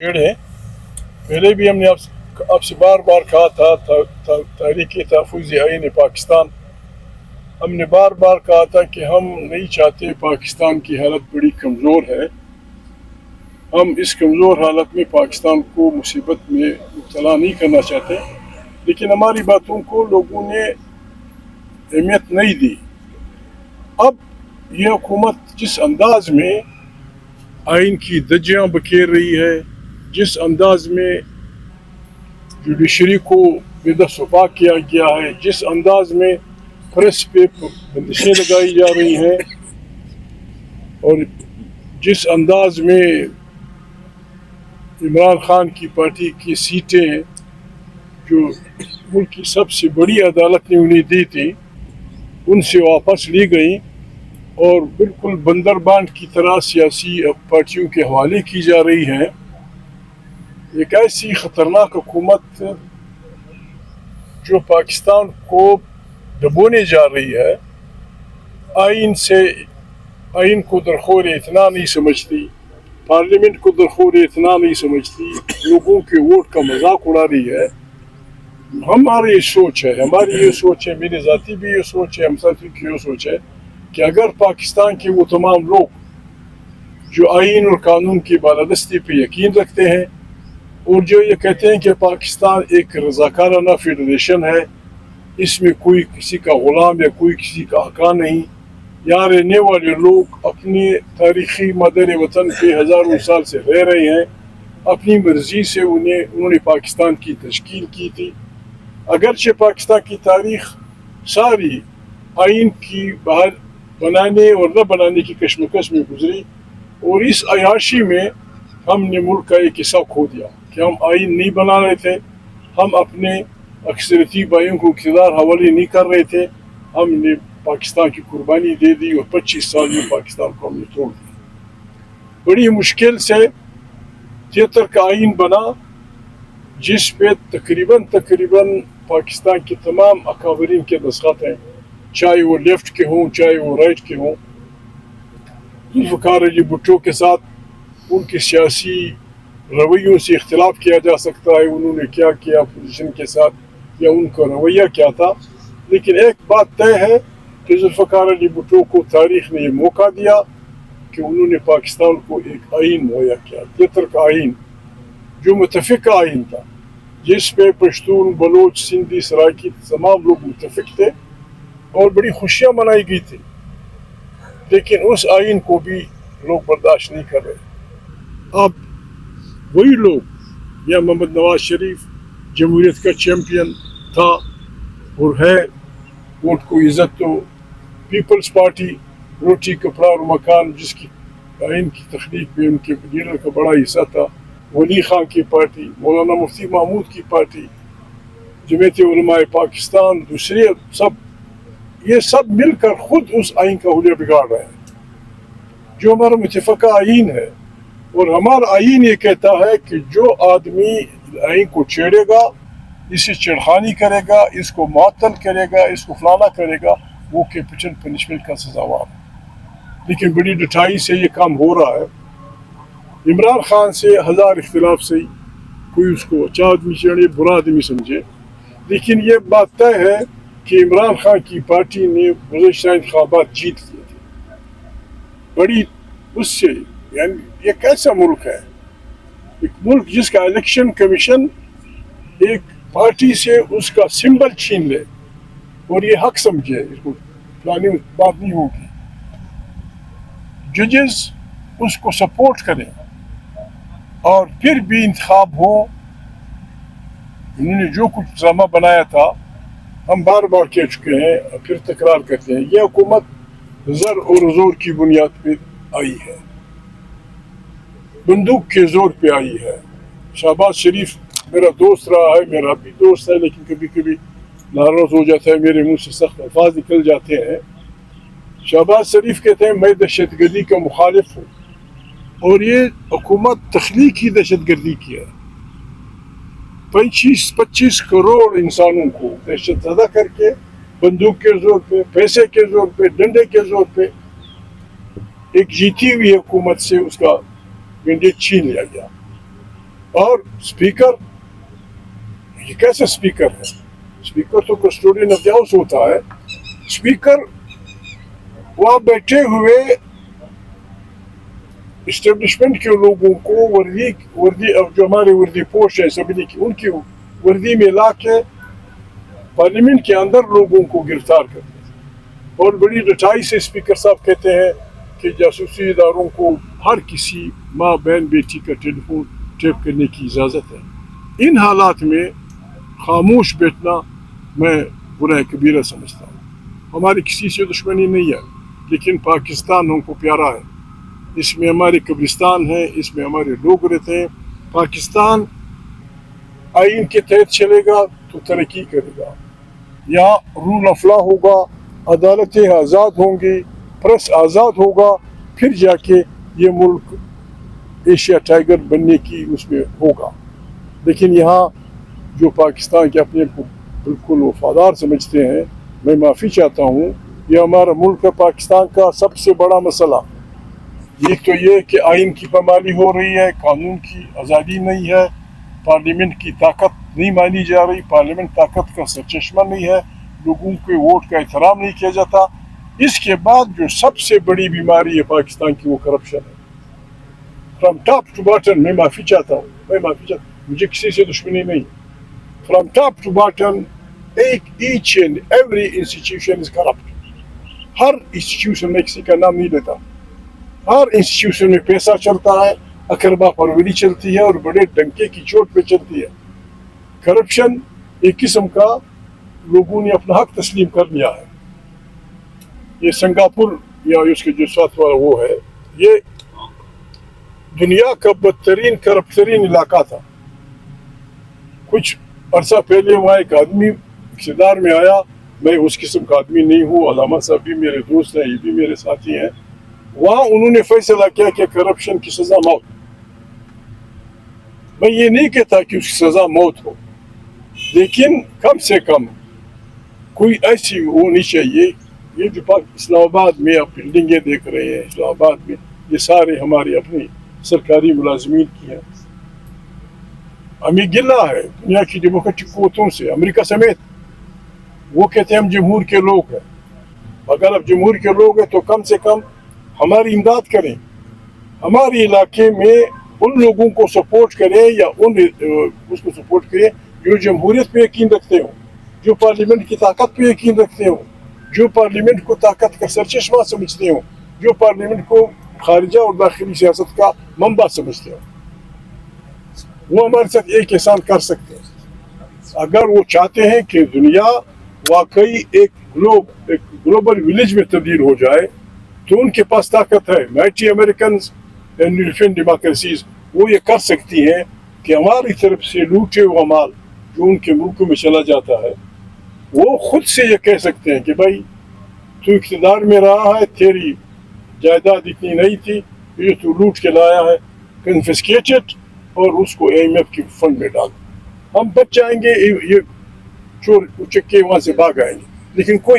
ہے پہلے بھی ہم نے آپ سے بار بار کہا تھا تحریک تحفظ آئین پاکستان. ہم نے بار بار کہا تھا کہ ہم نہیں چاہتے، پاکستان کی حالت بڑی کمزور ہے. ہم اس کمزور حالت میں پاکستان کو مصیبت میں مبتلا نہیں کرنا چاہتے، لیکن ہماری باتوں کو لوگوں نے اہمیت نہیں دی. اب یہ حکومت جس انداز میں آئین کی دھجیاں بکھیر رہی ہے، جس انداز میں جوڈیشری کو بے دست و پاک کیا گیا ہے، جس انداز میں پریس پہ بندشیں لگائی جا رہی ہیں، اور جس انداز میں عمران خان کی پارٹی کی سیٹیں جو ملک کی سب سے بڑی عدالت نے انہیں دی تھی ان سے واپس لی گئیں اور بالکل بندر بانٹ کی طرح سیاسی پارٹیوں کے حوالے کی جا رہی ہیں. ایک ایسی خطرناک حکومت جو پاکستان کو ڈبونے جا رہی ہے، آئین کو درخور اعتنا نہیں سمجھتی، پارلیمنٹ کو درخور اعتنا نہیں سمجھتی، لوگوں کے ووٹ کا مذاق اڑا رہی ہے. ہماری یہ سوچ ہے، میری ذاتی بھی یہ سوچ ہے، ہم ساتھیوں کی یہ سوچ ہے کہ اگر پاکستان کے وہ تمام لوگ جو آئین اور قانون کی بالادستی پہ یقین رکھتے ہیں اور جو یہ کہتے ہیں کہ پاکستان ایک رضاکارانہ فیڈریشن ہے، اس میں کوئی کسی کا غلام یا کوئی کسی کا حقہ نہیں، یہاں رہنے والے لوگ اپنی تاریخی مادر وطن پہ ہزاروں سال سے رہ رہے ہیں، اپنی مرضی سے انہوں نے پاکستان کی تشکیل کی تھی. اگرچہ پاکستان کی تاریخ ساری آئین کی باہر بنانے اور نہ بنانے کی کشمکش میں گزری، اور اس عیاشی میں ہم نے ملک کا ایک حصہ کھو دیا کہ ہم آئین نہیں بنا رہے تھے، ہم اپنے اکثریتی بھائیوں کو اقتدار حوالے نہیں کر رہے تھے، ہم نے پاکستان کی قربانی دے دی اور 25 سال میں پاکستان کو ہم نے توڑ دیا. بڑی مشکل سے 73 کا آئین بنا جس پہ تقریباً پاکستان کے تمام اکابرین کے دستخط ہیں، چاہے وہ لیفٹ کے ہوں چاہے وہ رائٹ کے ہوں. ذوالفقار علی بھٹو کے ساتھ ان کے سیاسی رویوں سے اختلاف کیا جا سکتا ہے، انہوں نے کیا کیا اپوزیشن کے ساتھ یا ان کا رویہ کیا تھا، لیکن ایک بات طے ہے کہ ذوالفقار علی بھٹو کو تاریخ نے یہ موقع دیا کہ انہوں نے پاکستان کو ایک آئین مہیا کیا، 73 کا آئین جو متفق آئین تھا، جس پہ پشتون، بلوچ، سندھی، سرائکی تمام لوگ متفق تھے اور بڑی خوشیاں منائی گئی تھی. لیکن اس آئین کو بھی لوگ برداشت نہیں کر رہے. اب وہی لوگ، یا محمد نواز شریف جمہوریت کا چیمپئن تھا اور ہے، ووٹ کو عزت تو پیپلز پارٹی، روٹی کپڑا اور مکان، جس کی آئین کی تخلیق میں ان کے لیڈر کا بڑا حصہ تھا، ولی خان کی پارٹی، مولانا مفتی محمود کی پارٹی، جمعیت علماء پاکستان، دوسرے یہ سب مل کر خود اس آئین کا حلیہ بگاڑ رہے ہیں جو ہمارا متفقہ آئین ہے. اور ہمارا آئین یہ کہتا ہے کہ جو آدمی آئین کو چھیڑے گا، اسے چھیڑخانی کرے گا، اس کو معطل کرے گا، اس کو فلانا کرے گا، وہ کیپٹل پنشمنٹ کا سزاوار ہے. لیکن بڑی ڈٹائی سے یہ کام ہو رہا ہے. عمران خان سے ہزار اختلاف سے کوئی اس کو اچھا آدمی چڑھے، برا آدمی سمجھے، لیکن یہ بات طے ہے کہ عمران خان کی پارٹی نے گزشتہ انتخابات جیت لیے تھے. بڑی اس سے، یعنی یہ کیسا ملک ہے، ایک ملک جس کا الیکشن کمیشن ایک پارٹی سے اس کا سمبل چھین لے اور یہ حق سمجھے، اس کو فلانی بات نہیں ہوگی، ججز اس کو سپورٹ کریں اور پھر بھی انتخاب ہو. انہوں نے جو کچھ ڈرامہ بنایا تھا ہم بار بار کہہ چکے ہیں، پھر تکرار کرتے ہیں، یہ حکومت زر اور زور کی بنیاد پہ آئی ہے، بندوق کے زور پہ آئی ہے. شہباز شریف میرا دوست رہا ہے، میرا بھی دوست ہے، لیکن کبھی کبھی ناراض ہو جاتا ہے، میرے منہ سے سخت الفاظ نکل جاتے ہیں. شہباز شریف کہتے ہیں میں دہشت گردی کا مخالف ہوں، اور یہ حکومت تخلیقی دہشت گردی کی ہے. 25 کروڑ انسانوں کو دہشت زدہ کر کے، بندوق کے زور پہ، پیسے کے زور پہ، ڈنڈے کے زور پہ، ایک جیتی ہوئی حکومت سے اس کا مینڈیٹ چھین لیا گیا. اور اسپیکر، یہ کیسا اسپیکر ہے؟ اسپیکر تو کسٹوڈین آف دی ہاؤس ہوتا ہے. اسپیکر وہاں بیٹھے ہوئے اسٹیبلشمنٹ کے لوگوں کو وردی جو ہمارے وردی پوش ہے اسمبلی کی، ان کی وردی میں لا کے پارلیمنٹ کے اندر لوگوں کو گرفتار کرتے ہیں. اور بڑی رٹائی سے اسپیکر صاحب کہتے ہیں کہ جاسوسی اداروں کو ہر کسی ماں بہن بیٹی کا ٹیلی فون ٹیپ کرنے کی اجازت ہے. ان حالات میں خاموش بیٹھنا میں گناہ کبیرہ سمجھتا ہوں. ہماری کسی سے دشمنی نہیں ہے، لیکن پاکستان ہم کو پیارا ہے. اس میں ہمارے قبرستان ہیں، اس میں ہمارے لوگ رہتے ہیں. پاکستان آئین کے تحت چلے گا تو ترقی کرے گا. یہاں رول آف لا ہوگا، عدالتیں آزاد ہوں گی، پریس آزاد ہوگا، پھر جا کے یہ ملک ایشیا ٹائگر بننے کی اس میں ہوگا. لیکن یہاں جو پاکستان کے اپنے کو بالکل وفادار سمجھتے ہیں، میں معافی چاہتا ہوں. یہ ہمارا ملک ہے پاکستان کا سب سے بڑا مسئلہ. ایک تو یہ کہ آئین کی پامالی ہو رہی ہے، قانون کی آزادی نہیں ہے، پارلیمنٹ کی طاقت نہیں مانی جا رہی، پارلیمنٹ طاقت کا سرچشمہ نہیں ہے، لوگوں کے ووٹ کا احترام نہیں کیا جاتا. اس کے بعد جو سب سے بڑی بیماری ہے پاکستان کی وہ کرپشن ہے. فرام ٹاپ ٹو باٹم میں معافی چاہتا ہوں، مجھے کسی سے دشمنی نہیں. From top to bottom each and every institution is corrupt. ہر انسٹیٹیوشن میں کسی کا نام نہیں لیتا، ہر انسٹیٹیوشن میں پیسہ چلتا ہے، اقربا پروری چلتی ہے اور بڑے ڈنکے کی چوٹ پہ چلتی ہے. کرپشن ایک قسم کا لوگوں نے اپنا حق تسلیم کر لیا ہے. یہ سنگاپور یا اس کے جو ساتھ والا وہ ہے، یہ دنیا کا بدترین کرپٹ ترین علاقہ تھا. کچھ عرصہ پہلے وہاں ایک آدمی اقتدار میں آیا. میں اس قسم کا آدمی نہیں ہوں، علامہ صاحب بھی میرے دوست ہیں، یہ بھی میرے ساتھی ہیں. وہاں انہوں نے فیصلہ کیا کہ کرپشن کی سزا موت. میں یہ نہیں کہتا کہ اس کی سزا موت ہو، لیکن کم سے کم کوئی ایسی ہونی چاہیے. یہ جو اسلام آباد میں آپ بلڈنگیں دیکھ رہے ہیں، اسلام آباد میں یہ سارے ہمارے اپنے سرکاری ملازمین کی ہیں. ہمیں گلہ ہے دنیا کی ڈیموکریٹک قوتوں سے، امریکہ سمیت. وہ کہتے ہیں ہم جمہور کے لوگ ہیں. اگر آپ جمہور کے لوگ ہیں تو کم سے کم ہماری امداد کریں، ہمارے علاقے میں ان لوگوں کو سپورٹ کریں یا اس کو سپورٹ کریں جو جمہوریت پہ یقین رکھتے ہوں، جو پارلیمنٹ کی طاقت پہ یقین رکھتے ہوں، جو پارلیمنٹ کو طاقت کا سرچشمہ سمجھتے ہوں، جو پارلیمنٹ کو خارجہ اور داخلی سیاست کا منبع سمجھتے ہوں. وہ ہمارے ساتھ ایک احسان کر سکتے ہیں. اگر وہ چاہتے ہیں کہ دنیا واقعی ایک گلوبل ولیج میں تبدیل ہو جائے تو ان کے پاس طاقت ہے. Mighty Americans and European democracies وہ یہ کر سکتی ہیں کہ ہماری طرف سے لوٹے ہوا مال جو ان کے ملکوں میں چلا جاتا ہے، وہ خود سے یہ کہہ سکتے ہیں کہ بھائی تو اقتدار میں رہا ہے، تیری جائیداد اتنی نہیں تھی، یہ تو لوٹ کے لایا ہے، کنفسکیٹڈ، اور اس کو IMF کے فنڈ میں ڈال. ہم بچ جائیں گے، یہ چور اچکے وہاں سے بھاگ آئیں گے، لیکن کوئی